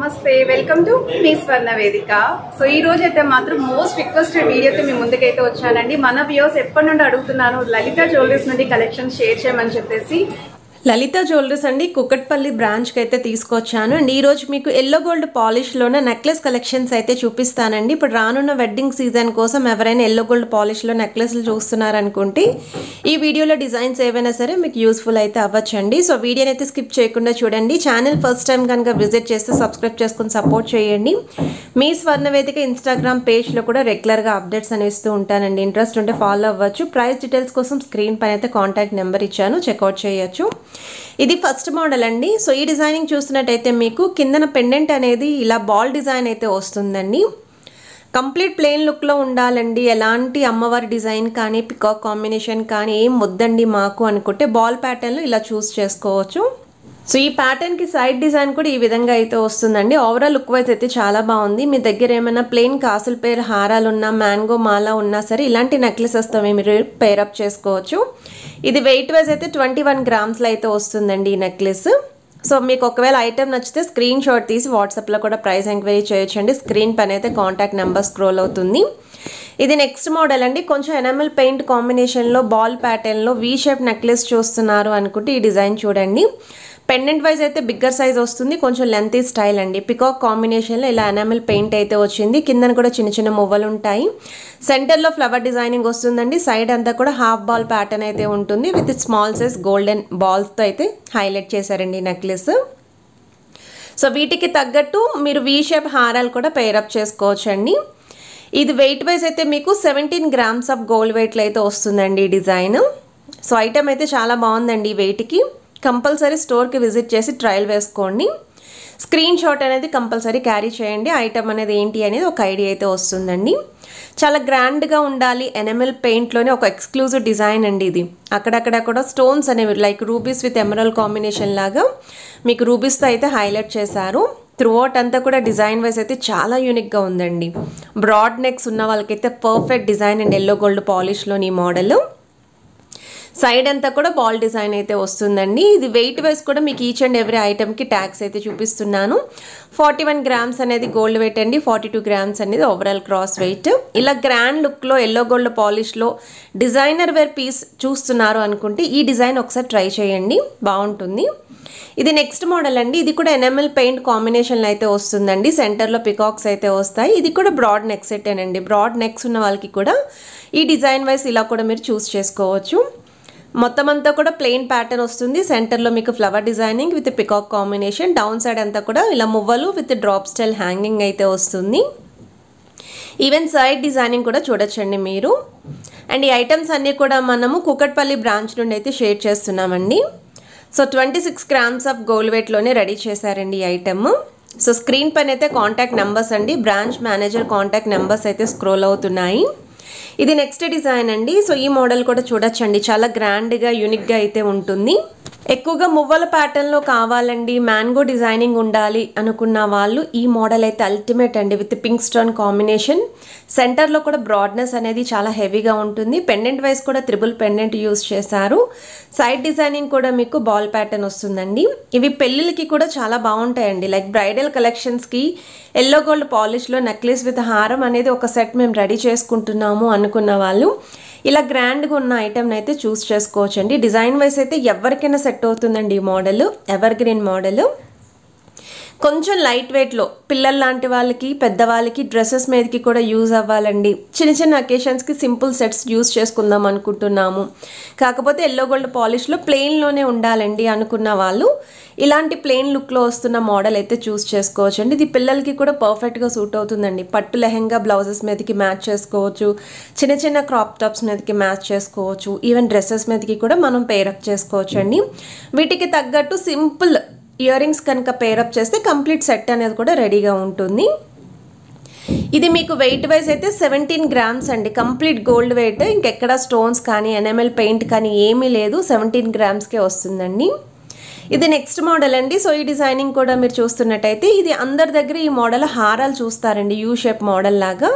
నమస్తే welcome to me స్వర్ణ వేదిక. So ఈ రోజు అయితే మాత్రం మోస్ట్ రిక్వెస్టెడ్ వీడియోతో మీ ముందుకైతే వచ్చానండి. మన వ్యూవర్స్ ఎప్పటి నుండి అడుగుతున్నాను లలిత జ్యువెలరీస్ నుండి కలెక్షన్ షేర్ చేయమని చెప్పేసి. లలిత జ్యువెలరీస్ అండి కుకట్పల్లి బ్రాంచ్కి అయితే తీసుకొచ్చాను అండ్ ఈరోజు మీకు ఎల్లో గోల్డ్ పాలిష్లోనే నెక్లెస్ కలెక్షన్స్ అయితే చూపిస్తానండి. ఇప్పుడు రానున్న వెడ్డింగ్ సీజన్ కోసం ఎవరైనా ఎల్లో గోల్డ్ పాలిష్లో నెక్లెస్లు చూస్తున్నారనుకుంటే ఈ వీడియోలో డిజైన్స్ ఏవైనా సరే మీకు యూస్ఫుల్ అయితే అవ్వచ్చండి. సో వీడియోని అయితే స్కిప్ చేయకుండా చూడండి. ఛానల్ ఫస్ట్ టైం కనుక విజిట్ చేస్తే సబ్స్క్రైబ్ చేసుకుని సపోర్ట్ చేయండి. మీ స్వర్ణ వేదిక ఇన్స్టాగ్రామ్ పేజ్లో కూడా రెగ్యులర్గా అప్డేట్స్ అని ఇస్తూ ఉంటానండి. ఇంట్రెస్ట్ ఉంటే ఫాలో అవ్వచ్చు. ప్రైస్ డీటెయిల్స్ కోసం స్క్రీన్ పైన అయితే కాంటాక్ట్ నెంబర్ ఇచ్చాను, చెక్అవుట్ చేయొచ్చు. ఇది ఫస్ట్ మోడల్ అండి. సో ఈ డిజైనింగ్ చూస్తున్నట్టయితే మీకు కిందన పెండెంట్ అనేది ఇలా బాల్ డిజైన్ అయితే వస్తుందండి. కంప్లీట్ ప్లెయిన్ లుక్లో ఉండాలండి, ఎలాంటి అమ్మవారి డిజైన్ కానీ పికాక్ కాంబినేషన్ కానీ ఏం వద్దండి మాకు అనుకుంటే బాల్ ప్యాటర్న్లో ఇలా చూస్ చేసుకోవచ్చు. సో ఈ ప్యాటర్న్కి సైడ్ డిజైన్ కూడా ఈ విధంగా అయితే వస్తుందండి. ఓవరాల్ లుక్ వైజ్ అయితే చాలా బాగుంది. మీ దగ్గర ఏమైనా ప్లెయిన్ కాసుల పేరు హారాలు ఉన్నా, మ్యాంగో మాల ఉన్నా సరే ఇలాంటి నెక్లెసెస్తో మీరు పేరప్ చేసుకోవచ్చు. ఇది వెయిట్ వైజ్ అయితే 21 గ్రామ్స్లో అయితే వస్తుందండి ఈ నెక్లెస్. సో మీకు ఒకవేళ ఐటెం నచ్చితే స్క్రీన్ షాట్ తీసి వాట్సాప్లో కూడా ప్రైస్ ఎంక్వైరీ చేయొచ్చండి. స్క్రీన్ పైన అయితే కాంటాక్ట్ నెంబర్ స్క్రోల్ అవుతుంది. ఇది నెక్స్ట్ మోడల్ అండి. కొంచెం ఎనామెల్ పెయింట్ కాంబినేషన్లో బాల్ ప్యాటర్న్లో వీ షేప్ నెక్లెస్ చూస్తున్నారు అనుకుంటే ఈ డిజైన్ చూడండి. పెండెంట్ వైజ్ అయితే బిగ్గర్ సైజ్ వస్తుంది, కొంచెం లెంతీ స్టైల్ అండి. పికాక్ కాంబినేషన్లో ఇలా ఎనామెల్ పెయింట్ అయితే వచ్చింది. కిందన కూడా చిన్న చిన్న మువ్వలు ఉంటాయి. సెంటర్లో ఫ్లవర్ డిజైనింగ్ వస్తుందండి. సైడ్ అంతా కూడా హాఫ్ బాల్ ప్యాటర్న్ అయితే ఉంటుంది. విత్ స్మాల్ సైజ్ గోల్డెన్ బాల్స్తో అయితే హైలైట్ చేశారండి నెక్లెస్. సో వీటికి తగ్గట్టు మీరు వీ షేప్ హారాలు కూడా పేరప్ చేసుకోవచ్చు అండి. ఇది వెయిట్ వైజ్ అయితే మీకు 17 గ్రామ్స్ ఆఫ్ గోల్డ్ వెయిట్లో అయితే వస్తుందండి ఈ డిజైన్. సో ఐటమ్ అయితే చాలా బాగుందండి. ఈ వెయిట్కి కంపల్సరీ స్టోర్కి విజిట్ చేసి ట్రయల్ వేసుకోండి. స్క్రీన్ షాట్ అనేది కంపల్సరీ క్యారీ చేయండి. ఐటమ్ అనేది ఏంటి అనేది ఒక ఐడియా అయితే వస్తుందండి. చాలా గ్రాండ్గా ఉండాలి, ఎనమెల్ పెయింట్లోనే ఒక ఎక్స్క్లూజివ్ డిజైన్ అండి ఇది. అక్కడక్కడ కూడా స్టోన్స్ అనేవి like rubies with Emerald combination లాగా మీకు రూబీస్తో అయితే హైలైట్ చేశారు. త్రూఅవుట్ అంతా కూడా డిజైన్ వైజ్ అయితే చాలా యూనిక్గా ఉందండి. బ్రాడ్ నెక్స్ ఉన్న వాళ్ళకైతే perfect design and yellow gold పాలిష్లోని ఈ మోడల్. సైడ్ అంతా కూడా బాల్ డిజైన్ అయితే వస్తుందండి. ఇది వెయిట్ వైజ్ కూడా మీకు ఈచ్ అండ్ ఎవ్రీ ఐటమ్కి ట్యాగ్స్ అయితే చూపిస్తున్నాను. 41 గ్రామ్స్ అనేది గోల్డ్ వెయిట్ అండి, 42 గ్రామ్స్ అనేది ఓవరాల్ క్రాస్ వెయిట్. ఇలా గ్రాండ్ లుక్లో ఎల్లో గోల్డ్ పాలిష్లో డిజైనర్ వేర్ పీస్ చూస్తున్నారు అనుకుంటే ఈ డిజైన్ ఒకసారి ట్రై చేయండి, బాగుంటుంది. ఇది నెక్స్ట్ మోడల్ అండి. ఇది కూడా ఎనామెల్ పెయింట్ కాంబినేషన్లో అయితే వస్తుందండి. సెంటర్లో పికాక్స్ అయితే వస్తాయి. ఇది కూడా బ్రాడ్ నెక్ సెట్టేనండి. బ్రాడ్ నెక్స్ ఉన్న వాళ్ళకి కూడా ఈ డిజైన్ వైజ్ ఇలా కూడా మీరు చూస్ చేసుకోవచ్చు. మొత్తం అంతా కూడా ప్లెయిన్ ప్యాటర్న్ వస్తుంది. సెంటర్లో మీకు flower designing with peacock combination. Down side అంతా కూడా ఇలా మువ్వలు విత్ డ్రాప్ స్టైల్ హ్యాంగింగ్ అయితే వస్తుంది. ఈవెన్ సైడ్ డిజైనింగ్ కూడా చూడొచ్చండి మీరు. అండ్ ఈ ఐటమ్స్ అన్నీ కూడా మనము కుకట్పల్లి బ్రాంచ్ నుండి అయితే షేర్ చేస్తున్నామండి. సో 26 గ్రామ్స్ ఆఫ్ గోల్డ్ వెయిట్లోనే రెడీ చేశారండి ఈ ఐటమ్. సో స్క్రీన్ పైన అయితే కాంటాక్ట్ నెంబర్స్ అండి, బ్రాంచ్ మేనేజర్ కాంటాక్ట్ నెంబర్స్ అయితే స్క్రోల్ అవుతున్నాయి. ఇది నెక్స్ట్ డిజైన్ అండి. సో ఈ మోడల్ కూడా చూడొచ్చండి, చాలా గ్రాండ్గా యూనిక్గా అయితే ఉంటుంది. ఎక్కువగా మువ్వల ప్యాటర్న్లో కావాలండి, మ్యాంగో డిజైనింగ్ ఉండాలి అనుకున్న వాళ్ళు ఈ మోడల్ అయితే అల్టిమేట్ అండి. With pink stone combination. సెంటర్లో కూడా బ్రాడ్నెస్ అనేది చాలా హెవీగా ఉంటుంది. పెండెంట్ వైజ్ కూడా త్రిబుల్ పెండెంట్ యూస్ చేశారు. సైడ్ డిజైనింగ్ కూడా మీకు బాల్ ప్యాటర్న్ వస్తుందండి. ఇవి పెళ్ళిళ్ళకి కూడా చాలా బాగుంటాయండి. లైక్ బ్రైడల్ కలెక్షన్స్కి ఎల్లో గోల్డ్ పాలిష్లో నెక్లెస్ విత్ హారం అనేది ఒక సెట్ మేము రెడీ చేసుకుంటున్నాము అనుకున్న వాళ్ళు ఇలా గ్రాండ్గా ఉన్న ఐటమ్ని అయితే చూస్ చేసుకోవచ్చండి. డిజైన్ వైజ్ అయితే ఎవరికైనా సెట్ అవుతుందండి ఈ మోడల్. Ever green model. కొంచెం లైట్ వెయిట్లో పిల్లల లాంటి వాళ్ళకి, పెద్దవాళ్ళకి డ్రెస్సెస్ మీదకి కూడా యూజ్ అవ్వాలండి. చిన్న చిన్న అకేషన్స్కి సింపుల్ సెట్స్ యూజ్ చేసుకుందాం అనుకుంటున్నాము, కాకపోతే ఎల్లో గోల్డ్ పాలిష్లో ప్లెయిన్లోనే ఉండాలండి అనుకున్న వాళ్ళు ఇలాంటి ప్లెయిన్ లుక్లో వస్తున్న మోడల్ అయితే చూస్ చేసుకోవచ్చు అండి. ఇది పిల్లలకి కూడా పర్ఫెక్ట్గా సూట్ అవుతుందండి. పట్టు లెహెంగా బ్లౌజెస్ మీదకి మ్యాచ్ చేసుకోవచ్చు, చిన్న చిన్న క్రాప్ టాప్స్ మీదకి మ్యాచ్ చేసుకోవచ్చు, ఈవెన్ డ్రెస్సెస్ మీదకి కూడా మనం పేరప్ చేసుకోవచ్చు అండి. వీటికి తగ్గట్టు సింపుల్ ఇయర్ రింగ్స్ కనుక పేరప్ చేస్తే కంప్లీట్ సెట్ అనేది కూడా రెడీగా ఉంటుంది. ఇది మీకు వెయిట్ వైజ్ అయితే 17 గ్రామ్స్ అండి. కంప్లీట్ గోల్డ్ వెయిట్, ఇంకెక్కడ స్టోన్స్ కానీ ఎనామెల్ పెయింట్ కానీ ఏమీ లేదు. 17 గ్రామ్స్కే వస్తుందండి. ఇది నెక్స్ట్ మోడల్ అండి. సో ఈ డిజైనింగ్ కూడా మీరు చూస్తున్నట్టయితే ఇది అందరి దగ్గర ఈ మోడల్ హారాలు చూస్తారండి, యూ షేప్ మోడల్ లాగా.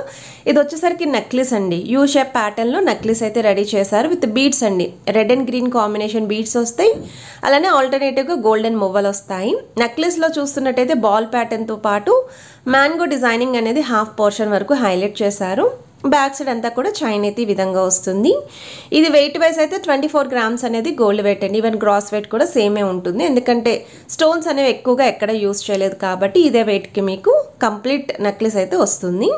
ఇది వచ్చేసరికి నెక్లెస్ అండి, యూ షేప్ ప్యాటర్న్లో నెక్లెస్ అయితే రెడీ చేశారు విత్ బీడ్స్ అండి. Red and green combination beads వస్తాయి, అలానే ఆల్టర్నేటివ్గా గోల్డెన్ మువ్వలు వస్తాయి. నెక్లెస్లో చూస్తున్నట్టయితే బాల్ ప్యాటర్న్తో పాటు మ్యాంగో డిజైనింగ్ అనేది హాఫ్ పోర్షన్ వరకు హైలైట్ చేశారు. బ్యాక్ సైడ్ అంతా కూడా చైన్ అయితే ఈ విధంగా వస్తుంది. ఇది వెయిట్ వైజ్ అయితే 24 గ్రామ్స్ అనేది గోల్డ్ వెయిట్ అండి. ఈవెన్ గ్రాస్ వెయిట్ కూడా సేమే ఉంటుంది, ఎందుకంటే స్టోన్స్ అనేవి ఎక్కువగా ఎక్కడ యూస్ చేయలేదు కాబట్టి ఇదే వెయిట్కి మీకు కంప్లీట్ నెక్లెస్ అయితే వస్తుంది.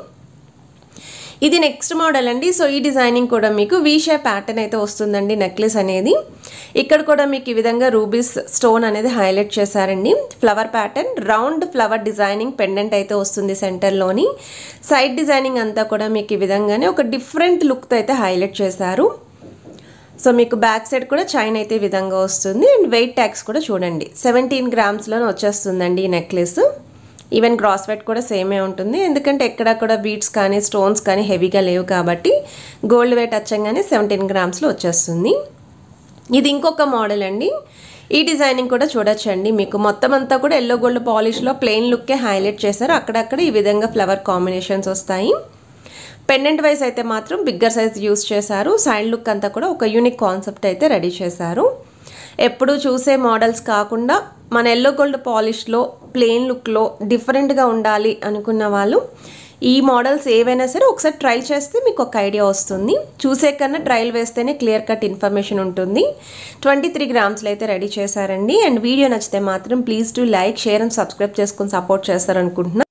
ఇది నెక్స్ట్ మోడల్ అండి. సో ఈ డిజైనింగ్ కూడా మీకు వీ షేప్ ప్యాటర్న్ అయితే వస్తుందండి నెక్లెస్ అనేది. ఇక్కడ కూడా మీకు ఈ విధంగా రూబీస్ స్టోన్ అనేది హైలైట్ చేశారండి. Flower pattern, round flower designing pendant అయితే వస్తుంది సెంటర్లోని. సైడ్ డిజైనింగ్ అంతా కూడా మీకు ఈ విధంగానే ఒక డిఫరెంట్ లుక్తో అయితే హైలైట్ చేశారు. సో మీకు బ్యాక్ సైడ్ కూడా చైన్ అయితే ఈ విధంగా వస్తుంది. అండ్ వెయిట్ ట్యాక్స్ కూడా చూడండి 17 గ్రామ్స్లోనే వచ్చేస్తుందండి ఈ నెక్లెస్. ఈవెన్ గ్రాస్ వెయిట్ కూడా సేమే ఉంటుంది, ఎందుకంటే ఎక్కడ కూడా బీడ్స్ కానీ స్టోన్స్ కానీ హెవీగా లేవు కాబట్టి గోల్డ్ వెయిట్ వచ్చంగానే 17 గ్రామ్స్లో వచ్చేస్తుంది. ఇది ఇంకొక మోడల్ అండి. ఈ డిజైనింగ్ కూడా చూడొచ్చండి. మీకు మొత్తం అంతా కూడా ఎల్లో గోల్డ్ పాలిష్లో ప్లెయిన్ లుక్కే హైలైట్ చేశారు. అక్కడక్కడ ఈ విధంగా ఫ్లవర్ కాంబినేషన్స్ వస్తాయి. పెండెంట్ వైజ్ అయితే మాత్రం బిగ్గర్ సైజ్ యూస్ చేశారు. సైడ్ లుక్ అంతా కూడా ఒక యూనిక్ కాన్సెప్ట్ అయితే రెడీ చేశారు. ఎప్పుడు చూసే మోడల్స్ కాకుండా మన ఎల్లో గోల్డ్ పాలిష్లో ప్లెయిన్ లుక్లో డిఫరెంట్గా ఉండాలి అనుకున్న వాళ్ళు ఈ మోడల్స్ ఏవైనా సరే ఒకసారి ట్రై చేస్తే మీకు ఒక ఐడియా వస్తుంది. చూసే కన్నా ట్రయల్ వేస్తేనే క్లియర్ కట్ ఇన్ఫర్మేషన్ ఉంటుంది. 23 గ్రామ్స్లో అయితే రెడీ చేశారండి. అండ్ వీడియో నచ్చితే మాత్రం please to like, share and subscribe చేసుకొని సపోర్ట్ చేస్తారనుకుంటున్నా.